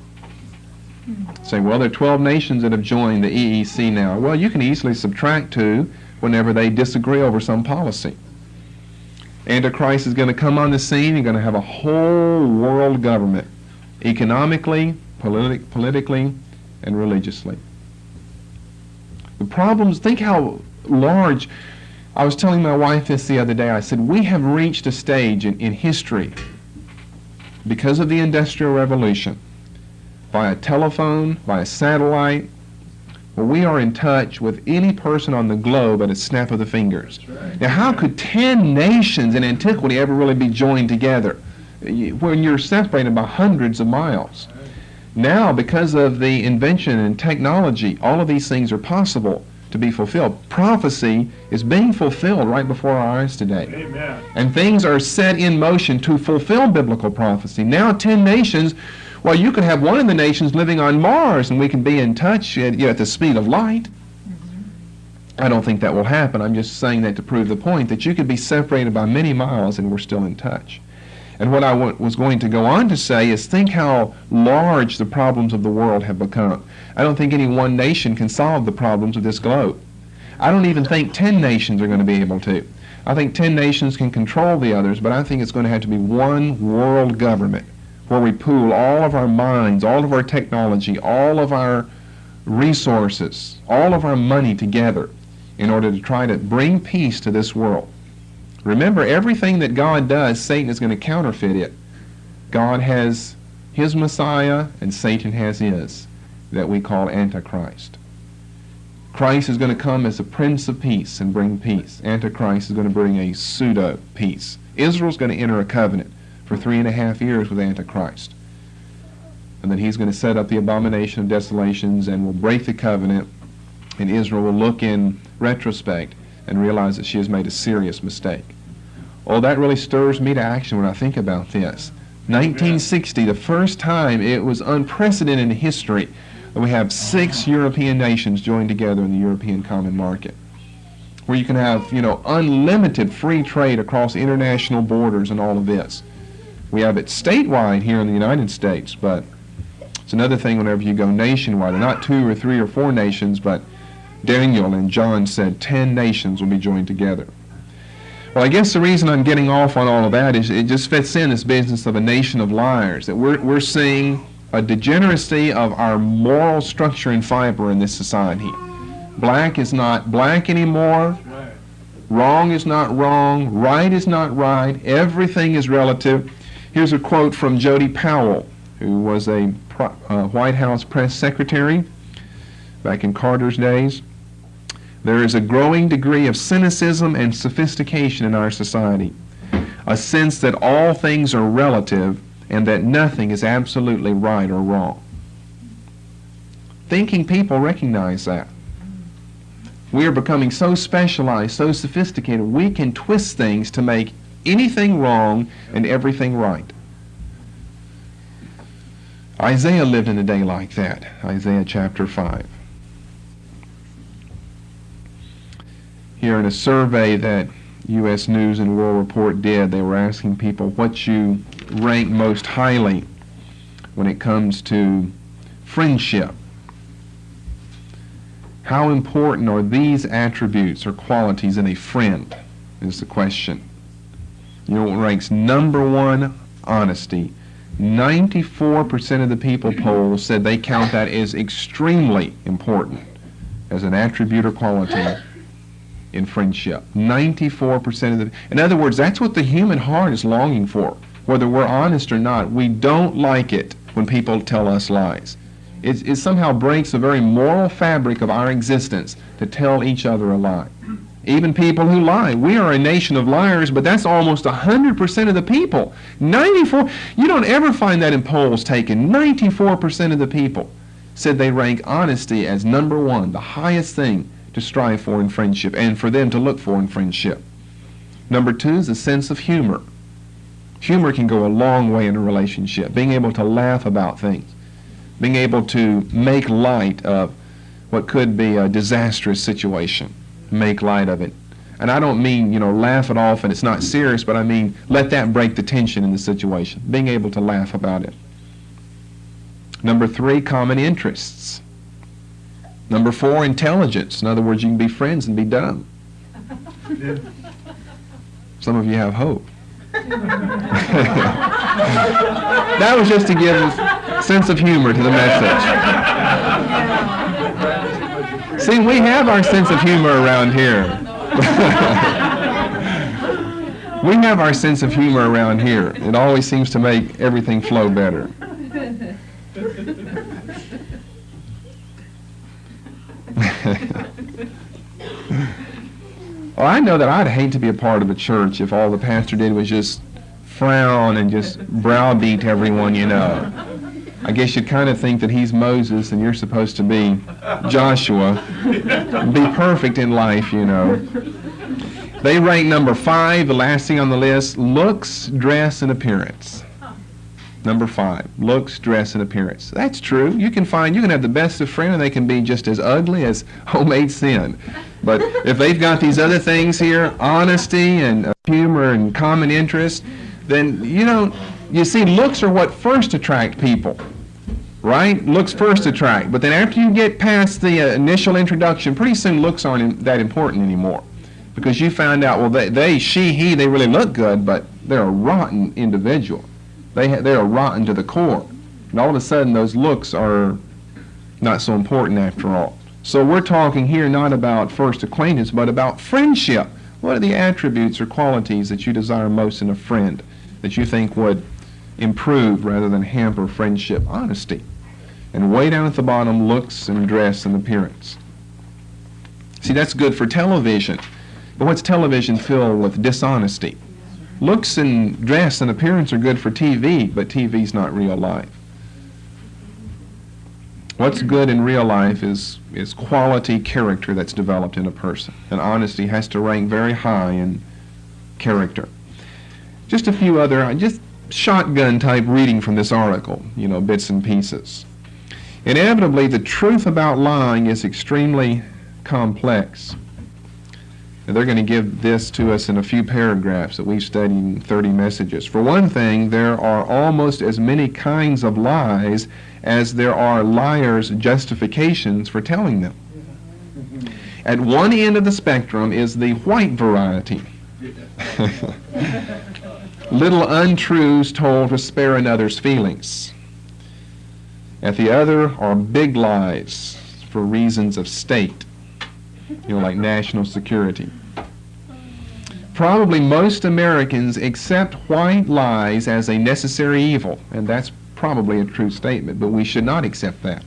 Say, well, there are 12 nations that have joined the EEC now. Well, you can easily subtract 2 whenever they disagree over some policy. Antichrist is going to come on the scene. You're going to have a whole world government, economically, politically, and religiously. The problems, think how large. I was telling my wife this the other day. I said, we have reached a stage in history because of the Industrial Revolution, via telephone, via satellite, where we are in touch with any person on the globe at a snap of the fingers. Right. Now, how could 10 nations in antiquity ever really be joined together when you're separated by hundreds of miles? Right. Now, because of the invention and technology, all of these things are possible to be fulfilled. Prophecy is being fulfilled right before our eyes today. Amen. And things are set in motion to fulfill biblical prophecy. Now 10 nations, well, you could have one of the nations living on Mars and we can be in touch at the speed of light. Mm-hmm. I don't think that will happen. I'm just saying that to prove the point that you could be separated by many miles and we're still in touch. And what I was going to go on to say is think how large the problems of the world have become. I don't think any one nation can solve the problems of this globe. I don't even think 10 nations are going to be able to. I think 10 nations can control the others, but I think it's going to have to be one world government where we pool all of our minds, all of our technology, all of our resources, all of our money together in order to try to bring peace to this world. Remember, everything that God does, Satan is going to counterfeit it. God has his Messiah and Satan has his, that we call Antichrist. Christ is going to come as a Prince of Peace and bring peace. Antichrist is going to bring a pseudo-peace. Israel's going to enter a covenant for 3.5 years with Antichrist. And then he's going to set up the abomination of desolations and will break the covenant, and Israel will look in retrospect and realize that she has made a serious mistake. Oh, that really stirs me to action when I think about this. 1960, the first time, it was unprecedented in history that we have 6 European nations joined together in the European Common Market, where you can have, unlimited free trade across international borders and all of this. We have it statewide here in the United States, but it's another thing whenever you go nationwide. They're not 2 or 3 or 4 nations, but Daniel and John said 10 nations will be joined together. Well, I guess the reason I'm getting off on all of that is it just fits in this business of a nation of liars, that we're seeing a degeneracy of our moral structure and fiber in this society. Black is not black anymore. Wrong is not wrong. Right is not right. Everything is relative. Here's a quote from Jody Powell, who was a White House press secretary back in Carter's days. There is a growing degree of cynicism and sophistication in our society, a sense that all things are relative and that nothing is absolutely right or wrong. Thinking people recognize that. We are becoming so specialized, so sophisticated, we can twist things to make anything wrong and everything right. Isaiah lived in a day like that, Isaiah chapter 5. Here in a survey that U.S. News and World Report did, they were asking people what you rank most highly when it comes to friendship. How important are these attributes or qualities in a friend is the question. You know what ranks number 1? Honesty. 94% of the people polled said they count that as extremely important as an attribute or quality in friendship. 94% of the... In other words, that's what the human heart is longing for. Whether we're honest or not, we don't like it when people tell us lies. It somehow breaks the very moral fabric of our existence to tell each other a lie. Even people who lie. We are a nation of liars, but that's almost 100% of the people. 94... You don't ever find that in polls taken. 94% of the people said they rank honesty as number 1, the highest thing to strive for in friendship and for them to look for in friendship. Number 2 is a sense of humor. Humor can go a long way in a relationship. Being able to laugh about things. Being able to make light of what could be a disastrous situation. Make light of it. And I don't mean, laugh it off and it's not serious, but I mean let that break the tension in the situation, being able to laugh about it. Number 3, common interests. Number 4, intelligence. In other words, you can be friends and be dumb. Some of you have hope. That was just to give a sense of humor to the message. See, we have our sense of humor around here. We have our sense of humor around here. It always seems to make everything flow better. Well, I know that I'd hate to be a part of a church if all the pastor did was just frown and just browbeat everyone, I guess you'd kind of think that he's Moses and you're supposed to be Joshua. Be perfect in life, They rank number 5, the last thing on the list, looks, dress, and appearance. Number 5, looks, dress, and appearance. That's true. You can have the best of friends and they can be just as ugly as homemade sin. But if they've got these other things here, honesty and humor and common interest, then, you see, looks are what first attract people, right? Looks first attract. But then after you get past the initial introduction, pretty soon looks aren't that important anymore. Because you found out, well, they really look good, but they're a rotten individual. They're rotten to the core. And all of a sudden, those looks are not so important after all. So we're talking here not about first acquaintance, but about friendship. What are the attributes or qualities that you desire most in a friend that you think would improve rather than hamper friendship? Honesty. And way down at the bottom, looks and dress and appearance. See, that's good for television. But what's television filled with? Dishonesty. Looks and dress and appearance are good for TV, but TV's not real life. What's good in real life is quality character that's developed in a person. And honesty has to rank very high in character. Just a few other, just shotgun type reading from this article, bits and pieces. Inevitably, the truth about lying is extremely complex. And they're going to give this to us in a few paragraphs that we've studied in 30 messages. For one thing, there are almost as many kinds of lies as there are liars' justifications for telling them. At one end of the spectrum is the white variety. Little untruths told to spare another's feelings. At the other are big lies for reasons of state, like national security. Probably most Americans accept white lies as a necessary evil, and that's probably a true statement, but we should not accept that.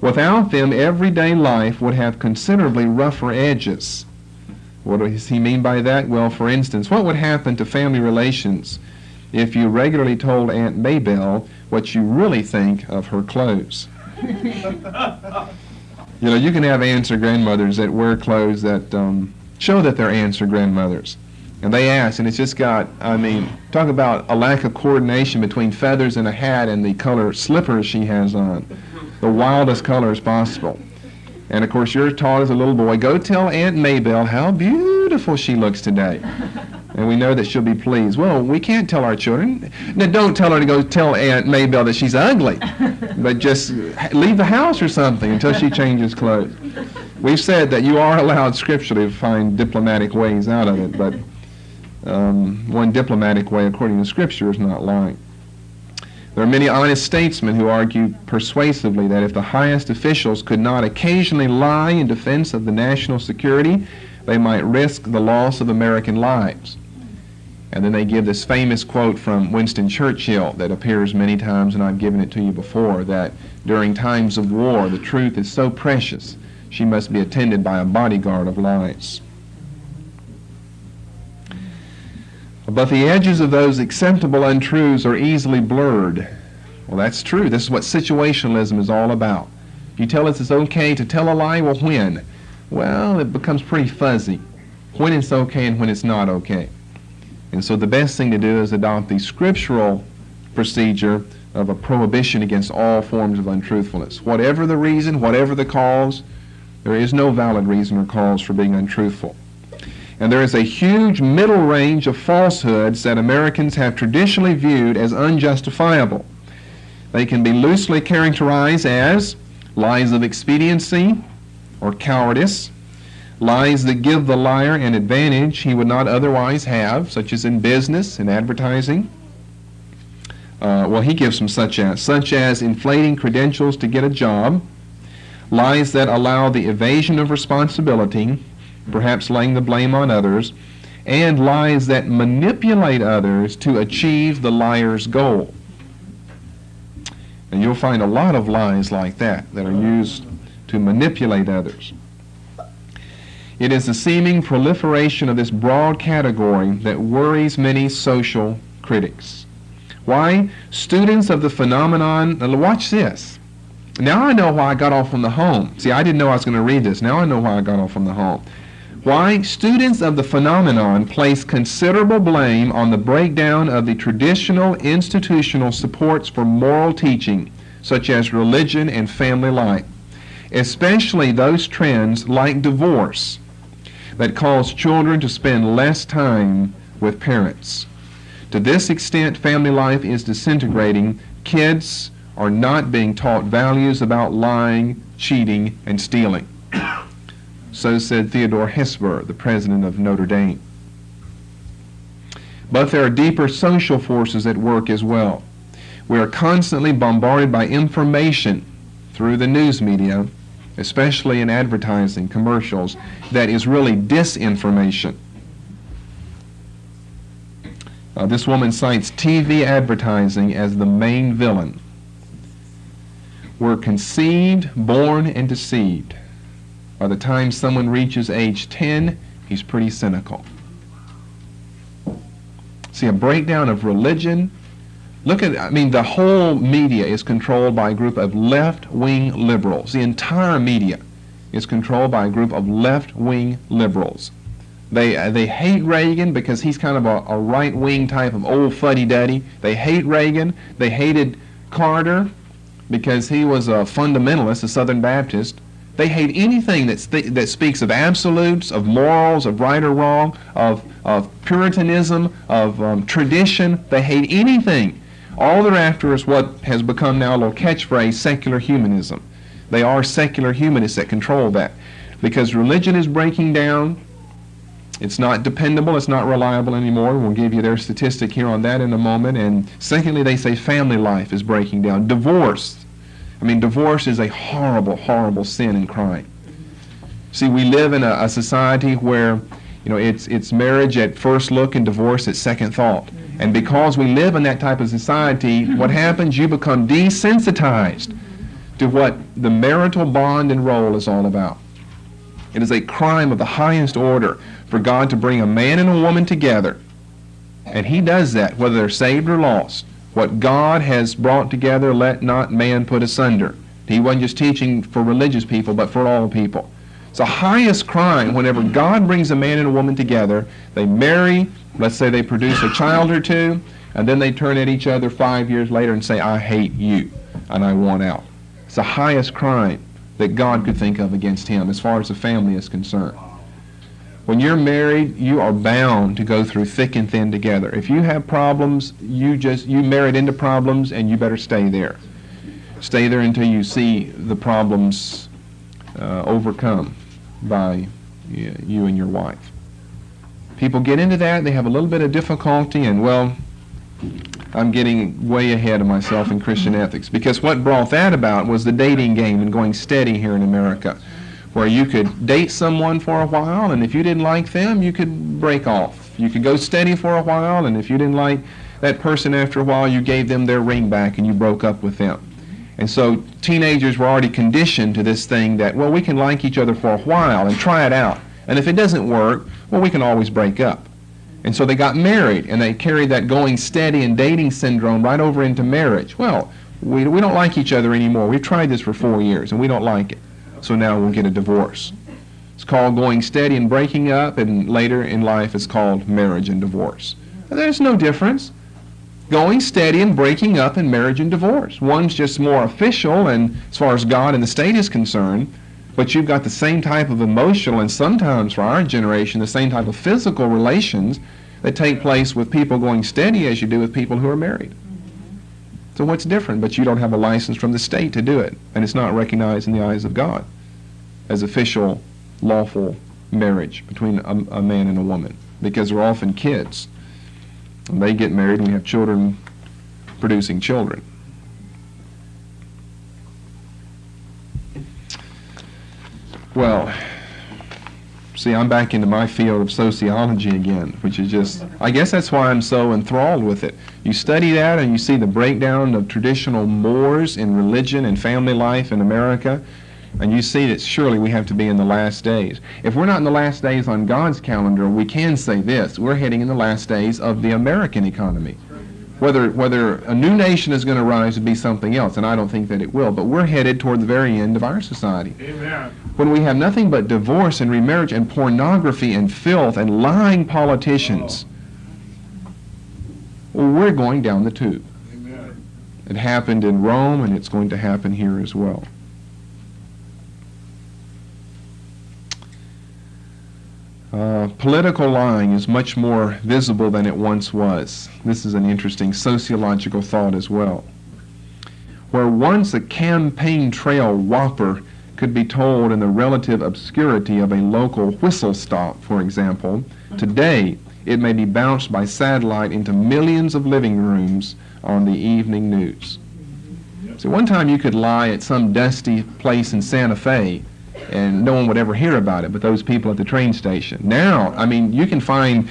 Without them, everyday life would have considerably rougher edges. What does he mean by that? Well, for instance, what would happen to family relations if you regularly told Aunt Maybelle what you really think of her clothes? You can have aunts or grandmothers that wear clothes that show that they're aunts or grandmothers. And they ask, and it's just got, talk about a lack of coordination between feathers in a hat and the color slippers she has on. The wildest colors possible. And of course, you're taught as a little boy, go tell Aunt Maybelle how beautiful she looks today. And we know that she'll be pleased. Well, we can't tell our children. Now, don't tell her to go tell Aunt Maybelle that she's ugly. But just leave the house or something until she changes clothes. We've said that you are allowed scripturally to find diplomatic ways out of it, but one diplomatic way, according to Scripture, is not lying. There are many honest statesmen who argue persuasively that if the highest officials could not occasionally lie in defense of the national security, they might risk the loss of American lives. And then they give this famous quote from Winston Churchill that appears many times, and I've given it to you before, that during times of war, the truth is so precious, she must be attended by a bodyguard of lies. But the edges of those acceptable untruths are easily blurred. Well, that's true. This is what situationalism is all about. You tell us it's okay to tell a lie, well, when? Well, it becomes pretty fuzzy. When it's okay and when it's not okay. And so the best thing to do is adopt the scriptural procedure of a prohibition against all forms of untruthfulness. Whatever the reason, whatever the cause, there is no valid reason or cause for being untruthful. And there is a huge middle range of falsehoods that Americans have traditionally viewed as unjustifiable. They can be loosely characterized as lies of expediency or cowardice, lies that give the liar an advantage he would not otherwise have, such as in business and advertising. He gives some such as inflating credentials to get a job, lies that allow the evasion of responsibility, perhaps laying the blame on others, and lies that manipulate others to achieve the liar's goal. And you'll find a lot of lies like that are used to manipulate others. It is the seeming proliferation of this broad category that worries many social critics. Why? Students of the phenomenon, watch this. Now I know why I got off on the home. See, I didn't know I was going to read this. Now I know why I got off on the home. Why? Students of the phenomenon place considerable blame on the breakdown of the traditional institutional supports for moral teaching, such as religion and family life, especially those trends like divorce that cause children to spend less time with parents. To this extent, family life is disintegrating. Kids are not being taught values about lying, cheating, and stealing. So said Theodore Hesper, the president of Notre Dame. But there are deeper social forces at work as well. We are constantly bombarded by information through the news media, especially in advertising, commercials, that is really disinformation. This woman cites TV advertising as the main villain. We're conceived, born, and deceived. By the time someone reaches age 10, he's pretty cynical. See, a breakdown of religion. The whole media is controlled by a group of left-wing liberals. The entire media is controlled by a group of left-wing liberals. They hate Reagan because he's kind of a right-wing type of old fuddy-duddy. They hate Reagan. They hated Carter because he was a fundamentalist, a Southern Baptist. They hate anything that speaks of absolutes, of morals, of right or wrong, of Puritanism, of tradition. They hate anything. All they're after is what has become now a little catchphrase, secular humanism. They are secular humanists that control that. Because religion is breaking down. It's not dependable. It's not reliable anymore. We'll give you their statistic here on that in a moment. And secondly, they say family life is breaking down. Divorce. Divorce is a horrible, horrible sin and crime. See, we live in a society where, it's marriage at first look and divorce at second thought. And because we live in that type of society, what happens? You become desensitized to what the marital bond and role is all about. It is a crime of the highest order for God to bring a man and a woman together. And He does that, whether they're saved or lost. What God has brought together, let not man put asunder. He wasn't just teaching for religious people, but for all people. It's the highest crime whenever God brings a man and a woman together. They marry, let's say they produce a child or two, and then they turn at each other 5 years later and say, I hate you, and I want out. It's the highest crime that God could think of against him as far as the family is concerned. When you're married, you are bound to go through thick and thin together. If you have problems, you married into problems, and you better stay there. Stay there until you see the problems overcome by you and your wife. People get into that, they have a little bit of difficulty, and I'm getting way ahead of myself in Christian ethics, because what brought that about was the dating game and going steady here in America, where you could date someone for a while, and if you didn't like them, you could break off. You could go steady for a while, and if you didn't like that person after a while, you gave them their ring back and you broke up with them. And so teenagers were already conditioned to this thing that, we can like each other for a while and try it out. And if it doesn't work, we can always break up. And so they got married, and they carried that going steady and dating syndrome right over into marriage. We don't like each other anymore. We've tried this for 4 years, and we don't like it. So now we'll get a divorce. It's called going steady and breaking up, and later in life it's called marriage and divorce. And there's no difference. Going steady and breaking up and marriage and divorce. One's just more official, and as far as God and the state is concerned, But you've got the same type of emotional, and sometimes for our generation, the same type of physical relations that take place with people going steady as you do with people who are married. So what's different? But you don't have a license from the state to do it, and it's not recognized in the eyes of God as official, lawful marriage between a man and a woman, because they're often kids. And they get married and we have children producing children. Well, see, I'm back into my field of sociology again, which is just, I guess that's why I'm so enthralled with it. You study that and you see the breakdown of traditional mores in religion and family life in America, and you see that surely we have to be in the last days. If we're not in the last days on God's calendar, we can say this: we're heading in the last days of the American economy. Whether a new nation is going to rise to be something else, and I don't think that it will, but we're headed toward the very end of our society. Amen. When we have nothing but divorce and remarriage and pornography and filth and lying politicians, well, we're going down the tube. Amen. It happened in Rome, and it's going to happen here as well. Political lying is much more visible than it once was. This is an interesting sociological thought as well. Where once a campaign trail whopper could be told in the relative obscurity of a local whistle stop, for example, today it may be bounced by satellite into millions of living rooms on the evening news. So one time you could lie at some dusty place in Santa Fe and no one would ever hear about it but those people at the train station. Now, I mean, you can find,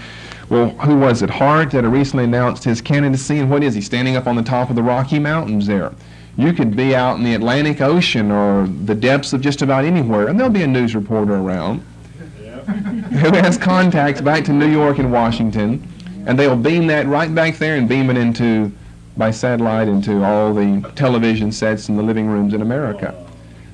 well, who was it, Hart, that recently announced his candidacy, and what is he, standing up on the top of the Rocky Mountains there? You could be out in the Atlantic Ocean or the depths of just about anywhere, and there'll be a news reporter around who has contacts back to New York and Washington, and they'll beam that right back there and beam it into, by satellite, into all the television sets in the living rooms in America.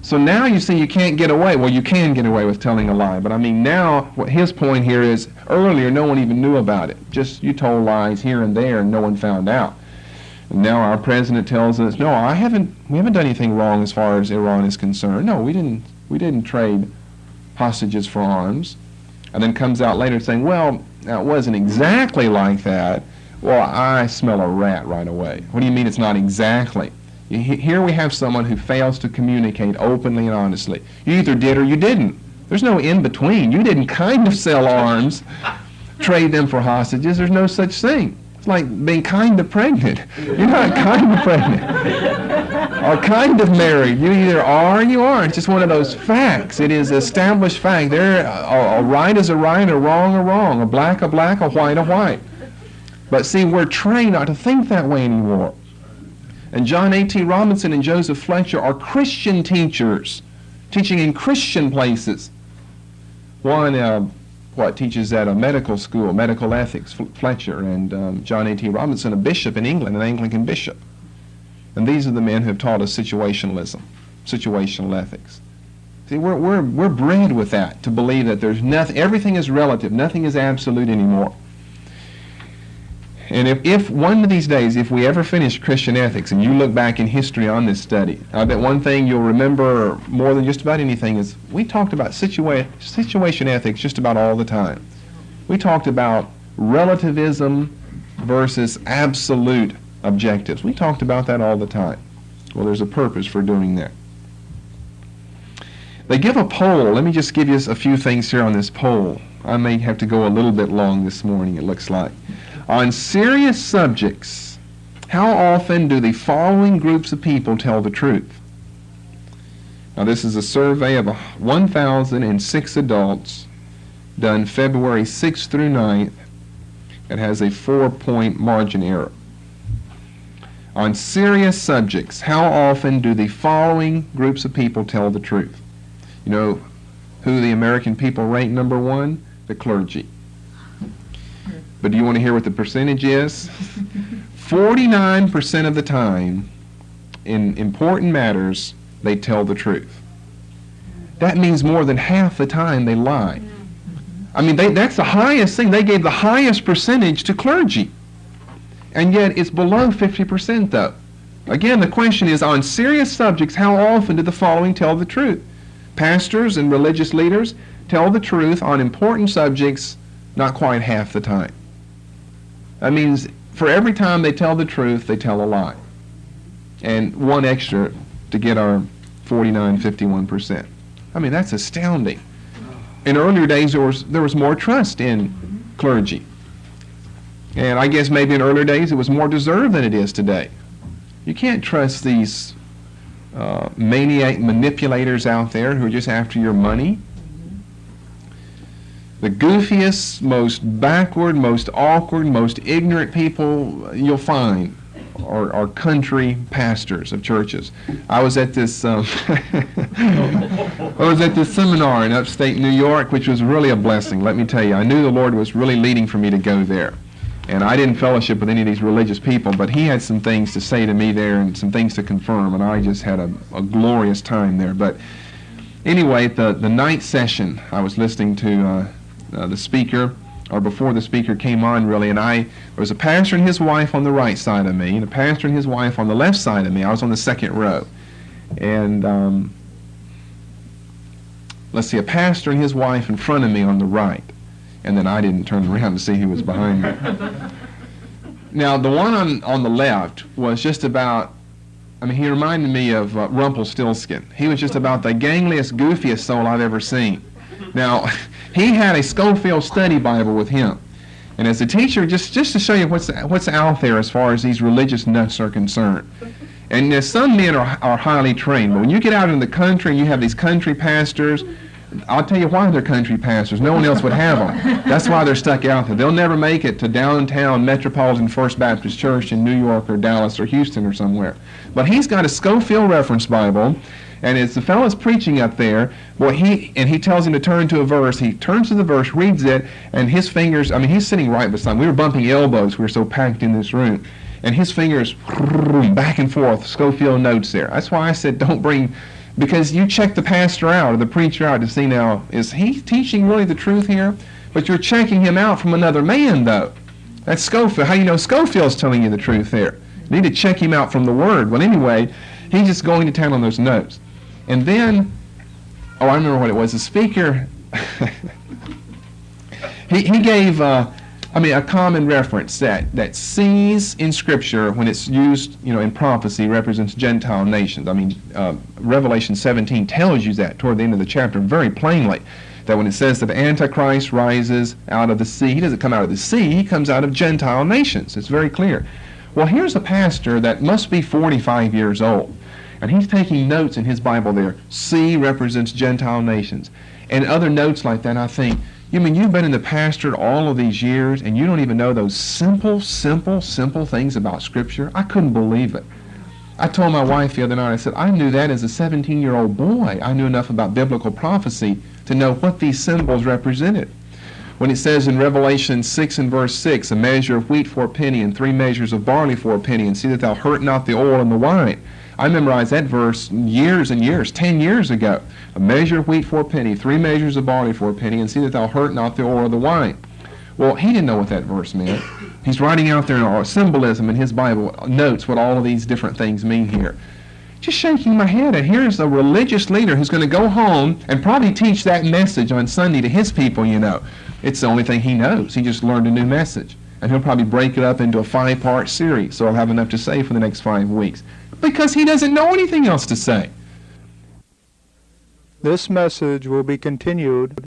So now you see you can't get away. Well, you can get away with telling a lie, but I mean now what his point here is, earlier no one even knew about it. Just you told lies here and there and no one found out. And now our president tells us, no, we haven't done anything wrong as far as Iran is concerned. No, we didn't trade hostages for arms. And then comes out later saying, well, it wasn't exactly like that. Well, I smell a rat right away. What do you mean it's not exactly? Here we have someone who fails to communicate openly and honestly. You either did or you didn't. There's no in between. You didn't kind of sell arms, trade them for hostages. There's no such thing. It's like being kind of pregnant. You're not kind of pregnant or kind of married. You either are or you aren't. It's just one of those facts. It is established fact. A right is a right, a wrong, a black, a white, a white. But see, we're trained not to think that way anymore. And John A.T. Robinson and Joseph Fletcher are Christian teachers, teaching in Christian places. One teaches at a medical school, medical ethics, Fletcher, and John A.T. Robinson, a bishop in England, an Anglican bishop. And these are the men who have taught us situationalism, situational ethics. See, we're bred with that, to believe that there's nothing, everything is relative, nothing is absolute anymore. And if one of these days, if we ever finish Christian ethics, and you look back in history on this study, I bet one thing you'll remember more than just about anything is we talked about situation ethics just about all the time. We talked about relativism versus absolute objectives. We talked about that all the time. Well, there's a purpose for doing that. They give a poll. Let me just give you a few things here on this poll. I may have to go a little bit long this morning, it looks like. On serious subjects, how often do the following groups of people tell the truth? Now, this is a survey of 1,006 adults done February 6th through 9th. It has a 4-point margin error. On serious subjects, how often do the following groups of people tell the truth? You know who the American people rank number one? The clergy. But do you want to hear what the percentage is? 49% of the time, in important matters, they tell the truth. That means more than half the time they lie. I mean, that's the highest thing. They gave the highest percentage to clergy. And yet it's below 50% though. Again, the question is, on serious subjects, how often do the following tell the truth? Pastors and religious leaders tell the truth on important subjects not quite half the time. That means for every time they tell the truth, they tell a lie. And one extra to get our 51%. I mean, that's astounding. In earlier days, there was more trust in clergy. And I guess maybe in earlier days it was more deserved than it is today. You can't trust these maniac manipulators out there who are just after your money. The goofiest, most backward, most awkward, most ignorant people you'll find are country pastors of churches. I was at this seminar in upstate New York, which was really a blessing. Let me tell you, I knew the Lord was really leading for me to go there. And I didn't fellowship with any of these religious people, but he had some things to say to me there and some things to confirm, and I just had a glorious time there. But anyway, the night session, I was listening to the speaker, or before the speaker came on, really, and there was a pastor and his wife on the right side of me, and a pastor and his wife on the left side of me. I was on the second row. And let's see, a pastor and his wife in front of me on the right. And then I didn't turn around to see who was behind me. Now, the one on the left was just about, he reminded me of Rumpelstiltskin. He was just about the gangliest, goofiest soul I've ever seen. Now, he had a Schofield study Bible with him. And as a teacher, just to show you what's out there as far as these religious nuts are concerned. And some men are highly trained, but when you get out in the country and you have these country pastors, I'll tell you why they're country pastors. No one else would have them. That's why they're stuck out there. They'll never make it to downtown Metropolitan First Baptist Church in New York or Dallas or Houston or somewhere. But he's got a Schofield reference Bible, and as the fellow's preaching up there, he tells him to turn to a verse. He turns to the verse, reads it, and his fingers, he's sitting right beside me. We were bumping elbows. We were so packed in this room. And his fingers back and forth, Schofield notes there. That's why I said don't bring... Because you check the pastor out or the preacher out to see now, is he teaching really the truth here? But you're checking him out from another man, though. That's Schofield. How do you know Schofield's telling you the truth there? You need to check him out from the Word. Well, anyway, he's just going to town on those notes. And then, I remember what it was. The speaker, he gave... a common reference that sees in Scripture, when it's used, in prophecy, represents Gentile nations. Revelation 17 tells you that toward the end of the chapter very plainly, that when it says that Antichrist rises out of the sea, he doesn't come out of the sea, he comes out of Gentile nations. It's very clear. Well, here's a pastor that must be 45 years old, and he's taking notes in his Bible there. Sea represents Gentile nations. And other notes like that, I think, you mean you've been in the pastorate all of these years and you don't even know those simple things about Scripture? I couldn't believe it. I told my wife the other night, I said, I knew that as a 17-year-old boy. I knew enough about biblical prophecy to know what these symbols represented. When it says in Revelation 6 and verse 6, a measure of wheat for a penny and 3 measures of barley for a penny, and see that thou hurt not the oil and the wine. I memorized that verse years and years, 10 years ago. A measure of wheat for a penny, 3 measures of barley for a penny, and see that thou hurt not the oil or the wine. Well, he didn't know what that verse meant. He's writing out there in symbolism in his Bible, notes what all of these different things mean here. Just shaking my head, and here's a religious leader who's going to go home and probably teach that message on Sunday to his people, It's the only thing he knows. He just learned a new message. And he'll probably break it up into a 5-part series, so he'll have enough to say for the next 5 weeks. Because he doesn't know anything else to say. This message will be continued